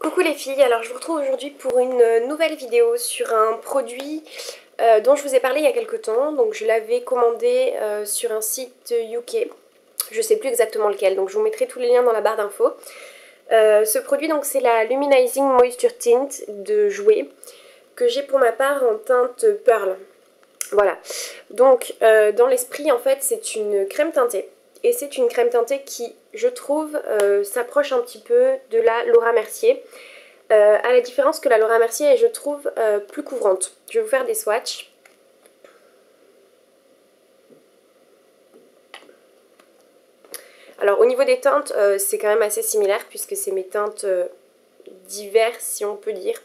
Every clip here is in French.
Coucou les filles, alors je vous retrouve aujourd'hui pour une nouvelle vidéo sur un produit dont je vous ai parlé il y a quelques temps. Donc je l'avais commandé sur un site UK, je sais plus exactement lequel, donc je vous mettrai tous les liens dans la barre d'infos. Ce produit donc c'est la Luminizing Moisture Tint de Jouer que j'ai pour ma part en teinte Pearl. Voilà, donc dans l'esprit en fait c'est une crème teintée. Et c'est une crème teintée qui, je trouve, s'approche un petit peu de la Laura Mercier. À la différence que la Laura Mercier est, je trouve, plus couvrante. Je vais vous faire des swatchs. Alors au niveau des teintes, c'est quand même assez similaire puisque c'est mes teintes d'hiver, si on peut dire.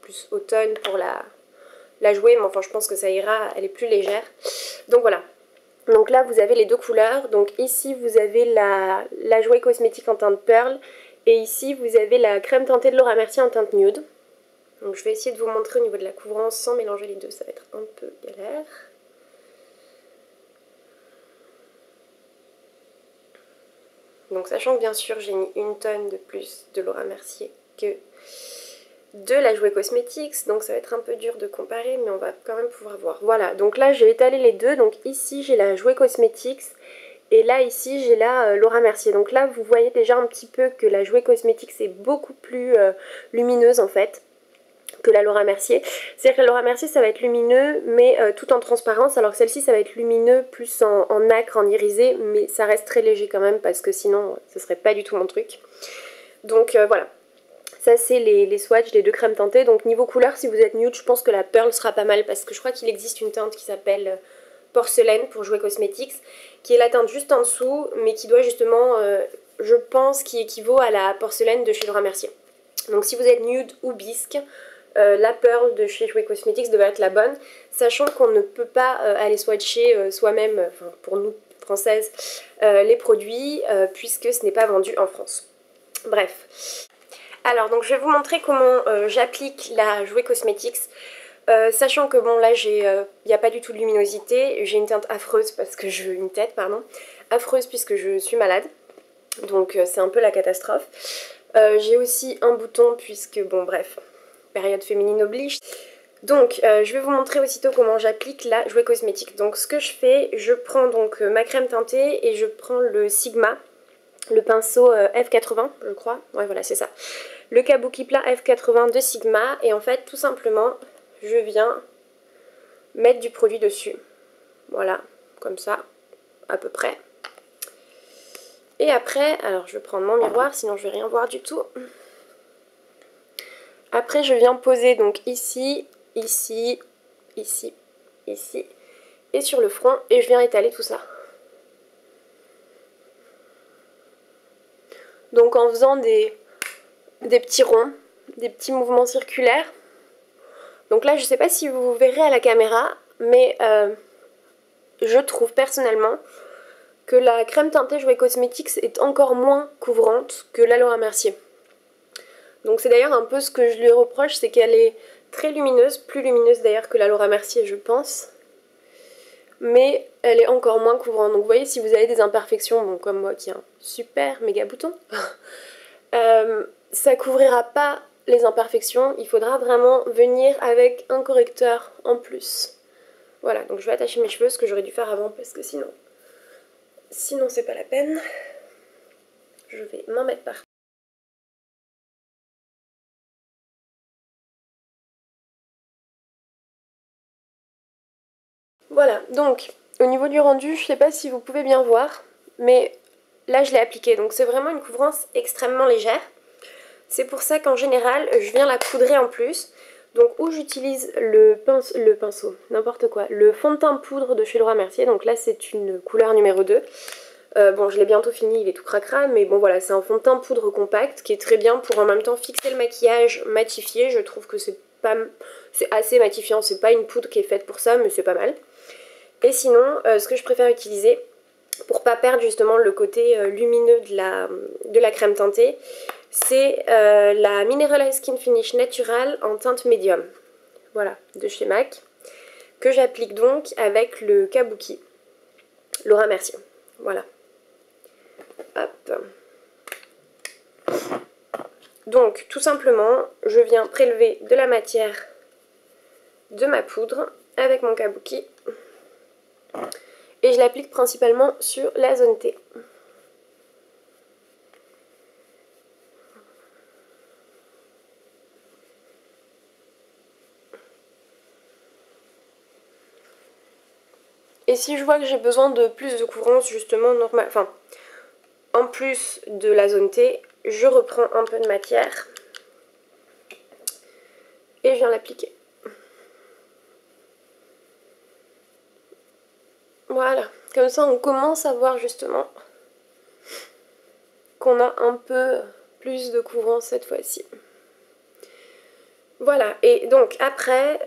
Plus automne pour la jouer, mais enfin je pense que ça ira, elle est plus légère. Donc voilà. Donc là vous avez les deux couleurs. Donc ici vous avez la Jouer Cosmétique en teinte Pearl. Et ici vous avez la crème teintée de Laura Mercier en teinte Nude. Donc je vais essayer de vous montrer au niveau de la couvrance sans mélanger les deux, ça va être un peu galère. Donc sachant que bien sûr j'ai mis une tonne de plus de Laura Mercier que de la Jouer Cosmetics, donc ça va être un peu dur de comparer, mais on va quand même pouvoir voir. Voilà, donc là j'ai étalé les deux, donc ici j'ai la Jouer Cosmetics et là ici j'ai la Laura Mercier. Donc là vous voyez déjà un petit peu que la Jouer Cosmetics est beaucoup plus lumineuse en fait que la Laura Mercier. C'est-à-dire que la Laura Mercier ça va être lumineux mais tout en transparence, alors que celle-ci ça va être lumineux plus en nacre, en irisé, mais ça reste très léger quand même parce que sinon ce serait pas du tout mon truc. Donc voilà. Ça c'est les swatchs des deux crèmes teintées. Donc niveau couleur, si vous êtes nude, je pense que la Pearl sera pas mal parce que je crois qu'il existe une teinte qui s'appelle Porcelaine pour Jouer Cosmetics, qui est la teinte juste en dessous, mais qui doit justement, je pense, qui équivaut à la Porcelaine de chez Laura Mercier. Donc si vous êtes nude ou bisque, la Pearl de chez Jouer Cosmetics devrait être la bonne, sachant qu'on ne peut pas aller swatcher soi-même, enfin pour nous françaises, les produits, puisque ce n'est pas vendu en France. Bref. Alors donc je vais vous montrer comment j'applique la Jouer Cosmetics, sachant que bon là il n'y a pas du tout de luminosité, j'ai une teinte affreuse parce que affreuse puisque je suis malade, donc c'est un peu la catastrophe. J'ai aussi un bouton puisque bon bref, période féminine oblige. Donc je vais vous montrer aussitôt comment j'applique la Jouer Cosmetics. Donc ce que je fais, je prends donc ma crème teintée et je prends le Sigma. Le pinceau F80 je crois, ouais voilà c'est ça. Le Kabuki plat F80 de Sigma et en fait tout simplement je viens mettre du produit dessus. Voilà, comme ça, à peu près. Et après, alors je vais prendre mon miroir sinon je vais rien voir du tout. Après je viens poser donc ici, ici, ici, ici et sur le front et je viens étaler tout ça. Donc en faisant des petits ronds, des petits mouvements circulaires. Donc là je sais pas si vous verrez à la caméra, mais je trouve personnellement que la crème teintée Jouer Cosmetics est encore moins couvrante que la Laura Mercier. Donc c'est d'ailleurs un peu ce que je lui reproche, c'est qu'elle est très lumineuse, plus lumineuse d'ailleurs que la Laura Mercier je pense. Mais elle est encore moins couvrante. Donc vous voyez, si vous avez des imperfections, bon, comme moi qui a un super méga bouton, ça couvrira pas les imperfections. Il faudra vraiment venir avec un correcteur en plus. Voilà, donc je vais attacher mes cheveux, ce que j'aurais dû faire avant parce que sinon c'est pas la peine. Je vais m'en mettre par. Voilà, donc au niveau du rendu, je sais pas si vous pouvez bien voir, mais là je l'ai appliqué, donc c'est vraiment une couvrance extrêmement légère. C'est pour ça qu'en général, je viens la poudrer en plus. Donc où j'utilise le pinceau, n'importe quoi, le fond de teint poudre de chez Laura Mercier, donc là c'est une couleur numéro 2. Bon, je l'ai bientôt fini, il est tout cracra, mais bon voilà, c'est un fond de teint poudre compact qui est très bien pour en même temps fixer le maquillage matifié. Je trouve que c'est assez matifiant, c'est pas une poudre qui est faite pour ça, mais c'est pas mal. Et sinon, ce que je préfère utiliser, pour pas perdre justement le côté lumineux de la crème teintée, c'est la Mineral Skin Finish Natural en teinte médium. Voilà, de chez MAC, que j'applique donc avec le Kabuki Laura Mercier. Voilà. Hop. Donc tout simplement, je viens prélever de la matière de ma poudre avec mon kabuki et je l'applique principalement sur la zone T. Et si je vois que j'ai besoin de plus de couvrance, justement, normal, enfin, en plus de la zone T, je reprends un peu de matière et je viens l'appliquer. Voilà, comme ça on commence à voir justement qu'on a un peu plus de couvrance cette fois-ci. Voilà, et donc après,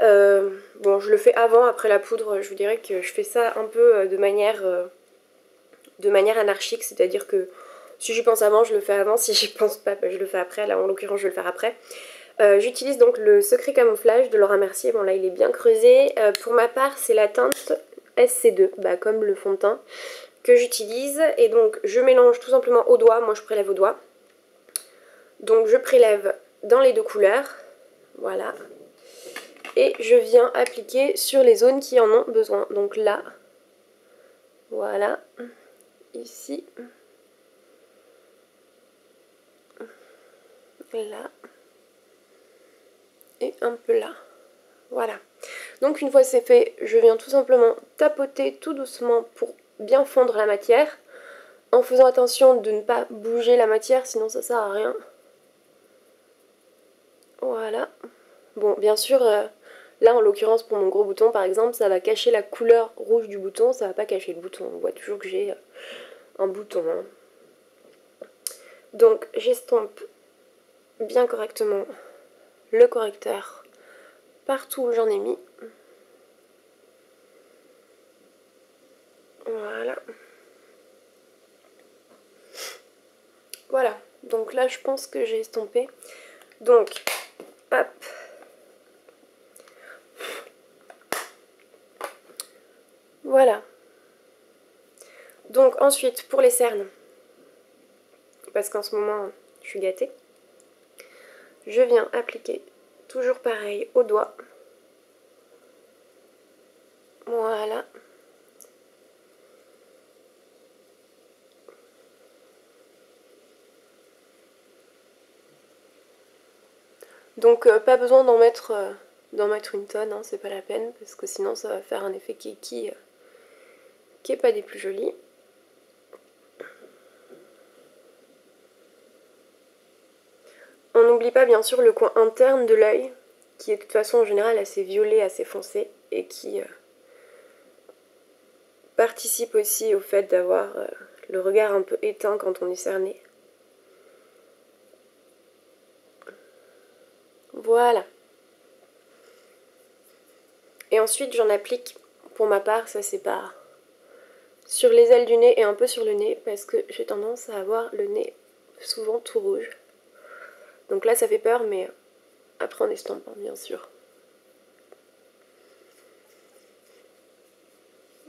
bon je le fais avant, après la poudre, je vous dirais que je fais ça un peu de manière anarchique, c'est-à-dire que si j'y pense avant, je le fais avant, si j'y pense pas, je le fais après, là en l'occurrence je vais le faire après. J'utilise donc le Secret Camouflage de Laura Mercier, bon là il est bien creusé. Pour ma part c'est la teinte SC2, bah, comme le fond de teint que j'utilise. Et donc je mélange tout simplement au doigt, moi je prélève au doigt. Donc je prélève dans les deux couleurs, voilà. Et je viens appliquer sur les zones qui en ont besoin. Donc là, voilà, ici, là, et un peu là. Voilà. Donc une fois c'est fait, je viens tout simplement tapoter tout doucement pour bien fondre la matière, en faisant attention de ne pas bouger la matière, sinon ça sert à rien. Voilà. Bon, bien sûr, là en l'occurrence pour mon gros bouton par exemple, ça va cacher la couleur rouge du bouton, ça va pas cacher le bouton. On voit toujours que j'ai un bouton. Hein. Donc j'estompe bien correctement le correcteur partout où j'en ai mis. Voilà. Voilà. Donc là je pense que j'ai estompé. Donc, hop. Voilà. Donc ensuite pour les cernes, parce qu'en ce moment je suis gâtée, je viens appliquer toujours pareil au doigt. Voilà. Donc pas besoin d'en mettre une tonne, hein, c'est pas la peine, parce que sinon ça va faire un effet kiki qui est pas des plus jolis. On n'oublie pas bien sûr le coin interne de l'œil, qui est de toute façon en général assez violet, assez foncé, et qui participe aussi au fait d'avoir le regard un peu éteint quand on est cerné. Voilà. Et ensuite j'en applique, pour ma part, ça c'est pas sur les ailes du nez et un peu sur le nez, parce que j'ai tendance à avoir le nez souvent tout rouge. Donc là ça fait peur, mais après on estompe, hein, bien sûr.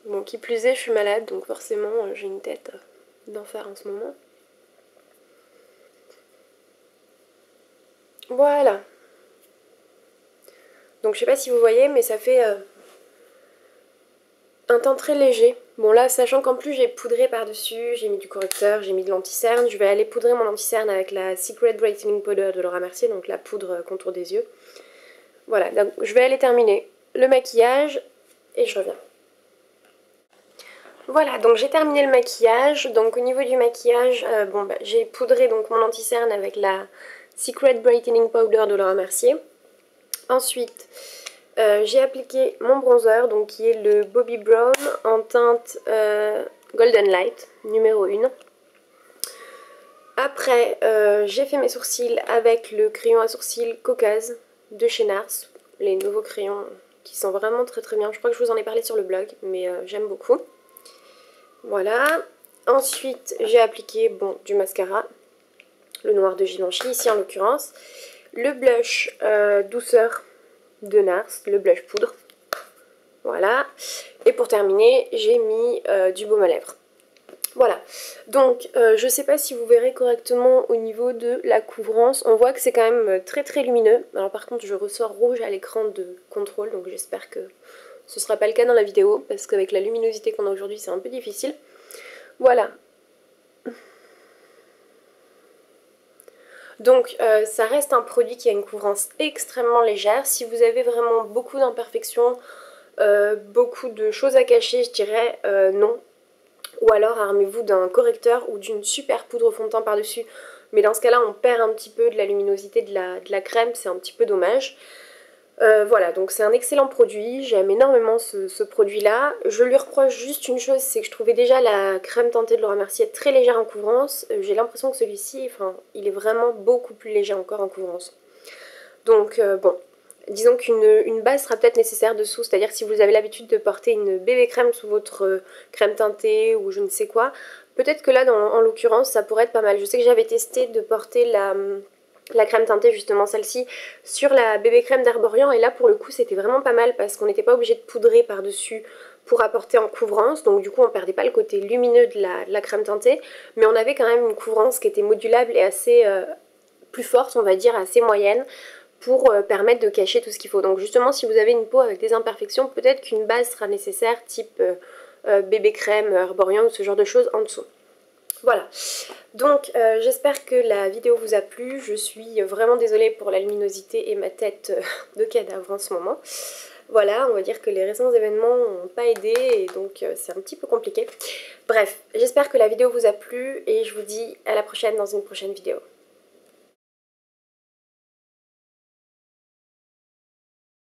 Bon, qui plus est, je suis malade, donc forcément j'ai une tête d'enfer en ce moment. Voilà. Donc je sais pas si vous voyez, mais ça fait un teint très léger. Bon là, sachant qu'en plus j'ai poudré par-dessus, j'ai mis du correcteur, j'ai mis de l'anti-cerne, je vais aller poudrer mon anti-cerne avec la Secret Brightening Powder de Laura Mercier, donc la poudre contour des yeux. Voilà, donc je vais aller terminer le maquillage et je reviens. Voilà, donc j'ai terminé le maquillage. Donc au niveau du maquillage, bon, bah, j'ai poudré donc mon anti-cerne avec la Secret Brightening Powder de Laura Mercier. Ensuite, j'ai appliqué mon bronzer, donc qui est le Bobbi Brown en teinte Golden Light, numéro 1. Après, j'ai fait mes sourcils avec le crayon à sourcils Caucase de chez NARS. Les nouveaux crayons qui sont vraiment très très bien. Je crois que je vous en ai parlé sur le blog, mais j'aime beaucoup. Voilà. Ensuite, j'ai appliqué du mascara, le noir de Givenchy ici en l'occurrence. Le blush douceur de NARS, le blush poudre. Voilà. Et pour terminer, j'ai mis du baume à lèvres. Voilà, donc je sais pas si vous verrez correctement au niveau de la couvrance, on voit que c'est quand même très très lumineux. Alors par contre je ressors rouge à l'écran de contrôle, donc j'espère que ce sera pas le cas dans la vidéo, parce qu'avec la luminosité qu'on a aujourd'hui c'est un peu difficile. Voilà. Donc ça reste un produit qui a une couvrance extrêmement légère. Si vous avez vraiment beaucoup d'imperfections, beaucoup de choses à cacher, je dirais non. Ou alors armez-vous d'un correcteur ou d'une super poudre fond de teint par-dessus. Mais dans ce cas-là, on perd un petit peu de la luminosité de la crème, c'est un petit peu dommage. Voilà, donc c'est un excellent produit, j'aime énormément ce produit-là. Je lui reproche juste une chose, c'est que je trouvais déjà la crème teintée de Laura Mercier très légère en couvrance. J'ai l'impression que celui-ci, enfin, il est vraiment beaucoup plus léger encore en couvrance. Donc bon, disons qu'une base sera peut-être nécessaire dessous, c'est-à-dire que si vous avez l'habitude de porter une bébé crème sous votre crème teintée ou je ne sais quoi, peut-être que là, en l'occurrence, ça pourrait être pas mal. Je sais que j'avais testé de porter la crème teintée, justement celle-ci, sur la bébé crème d'Herborian, et là pour le coup c'était vraiment pas mal parce qu'on n'était pas obligé de poudrer par-dessus pour apporter en couvrance, donc du coup on perdait pas le côté lumineux de la crème teintée, mais on avait quand même une couvrance qui était modulable et assez plus forte, on va dire, assez moyenne, pour permettre de cacher tout ce qu'il faut. Donc justement, si vous avez une peau avec des imperfections, peut-être qu'une base sera nécessaire, type bébé crème, Herborian ou ce genre de choses en dessous. Voilà, donc j'espère que la vidéo vous a plu. Je suis vraiment désolée pour la luminosité et ma tête de cadavre en ce moment. Voilà, on va dire que les récents événements n'ont pas aidé et donc c'est un petit peu compliqué. Bref, j'espère que la vidéo vous a plu et je vous dis à la prochaine dans une prochaine vidéo.